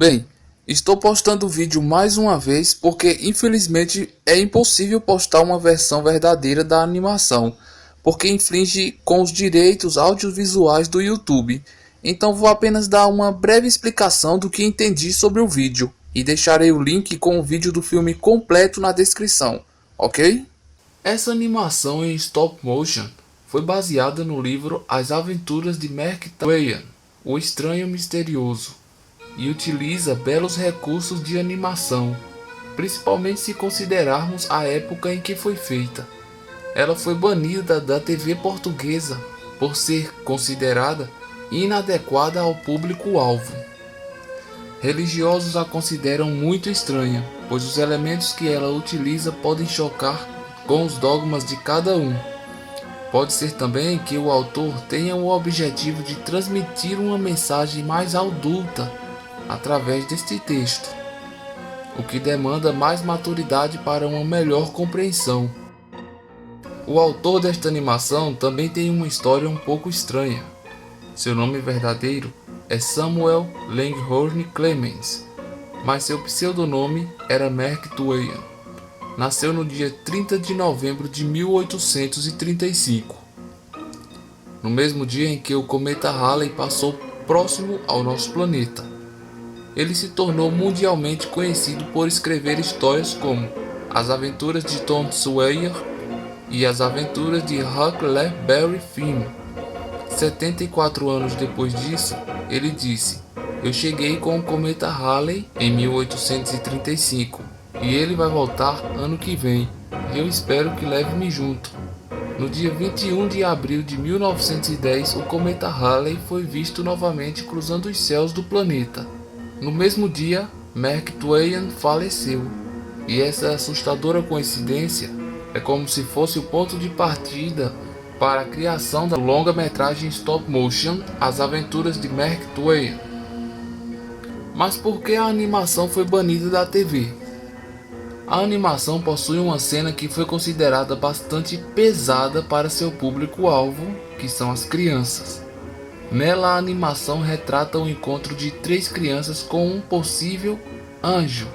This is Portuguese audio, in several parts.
Bem, estou postando o vídeo mais uma vez porque infelizmente é impossível postar uma versão verdadeira da animação, porque infringe com os direitos audiovisuais do YouTube. Então vou apenas dar uma breve explicação do que entendi sobre o vídeo e deixarei o link com o vídeo do filme completo na descrição, ok? Essa animação em stop motion foi baseada no livro As Aventuras de Mark Twain, O Estranho Misterioso, e utiliza belos recursos de animação, principalmente se considerarmos a época em que foi feita. Ela foi banida da TV portuguesa por ser considerada inadequada ao público-alvo. Religiosos a consideram muito estranha, pois os elementos que ela utiliza podem chocar com os dogmas de cada um. Pode ser também que o autor tenha o objetivo de transmitir uma mensagem mais adulta através deste texto, o que demanda mais maturidade para uma melhor compreensão. O autor desta animação também tem uma história um pouco estranha. Seu nome verdadeiro é Samuel Langhorne Clemens, mas seu pseudonome era Mark Twain. Nasceu no dia 30 de novembro de 1835, no mesmo dia em que o cometa Halley passou próximo ao nosso planeta. Ele se tornou mundialmente conhecido por escrever histórias como As Aventuras de Tom Sawyer e As Aventuras de Huckleberry Finn. 74 anos depois disso, ele disse: "Eu cheguei com o cometa Halley em 1835 e ele vai voltar ano que vem, e eu espero que leve-me junto." No dia 21 de abril de 1910, o cometa Halley foi visto novamente cruzando os céus do planeta. No mesmo dia, Mark Twain faleceu, e essa assustadora coincidência é como se fosse o ponto de partida para a criação da longa-metragem stop motion As Aventuras de Mark Twain. Mas por que a animação foi banida da TV? A animação possui uma cena que foi considerada bastante pesada para seu público-alvo, que são as crianças. Nela, a animação retrata o encontro de 3 crianças com um possível anjo,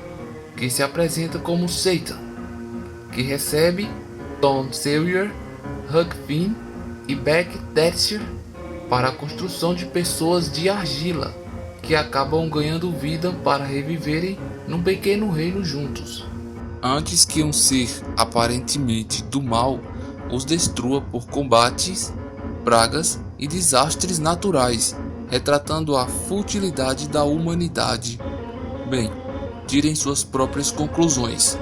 que se apresenta como Satan, que recebe Tom Sawyer, Huck Finn e Beck Thatcher para a construção de pessoas de argila, que acabam ganhando vida para reviverem num pequeno reino juntos, antes que um ser aparentemente do mal os destrua por combates, pragas e desastres naturais, retratando a futilidade da humanidade. Bem, tirem suas próprias conclusões.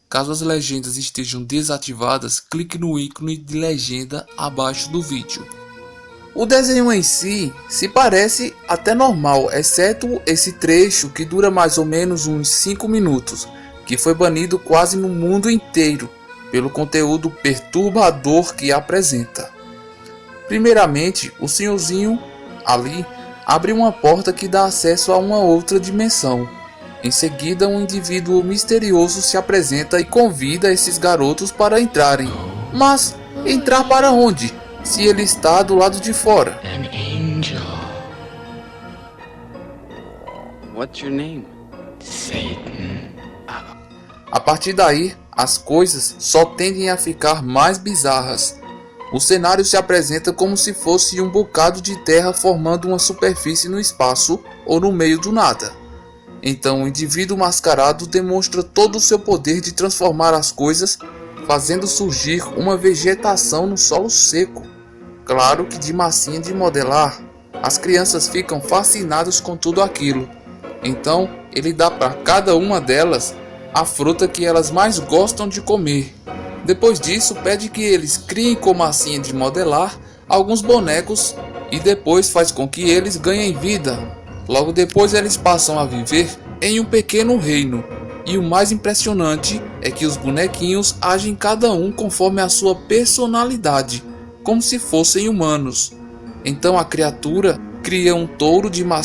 Caso as legendas estejam desativadas, clique no ícone de legenda abaixo do vídeo. O desenho em si se parece até normal, exceto esse trecho que dura mais ou menos uns 5 minutos, que foi banido quase no mundo inteiro pelo conteúdo perturbador que apresenta. Primeiramente, o senhorzinho ali abre uma porta que dá acesso a uma outra dimensão. Em seguida, um indivíduo misterioso se apresenta e convida esses garotos para entrarem. Mas entrar para onde, se ele está do lado de fora? An angel. What's your name? Satan. A partir daí, as coisas só tendem a ficar mais bizarras. O cenário se apresenta como se fosse um bocado de terra formando uma superfície no espaço ou no meio do nada. Então o indivíduo mascarado demonstra todo o seu poder de transformar as coisas, fazendo surgir uma vegetação no solo seco. Claro que de massinha de modelar. As crianças ficam fascinadas com tudo aquilo. Então ele dá para cada uma delas a fruta que elas mais gostam de comer. Depois disso, pede que eles criem com massinha de modelar alguns bonecos e depois faz com que eles ganhem vida. Logo depois eles passam a viver em um pequeno reino. E o mais impressionante é que os bonequinhos agem cada um conforme a sua personalidade, como se fossem humanos. Então a criatura cria um touro de massinha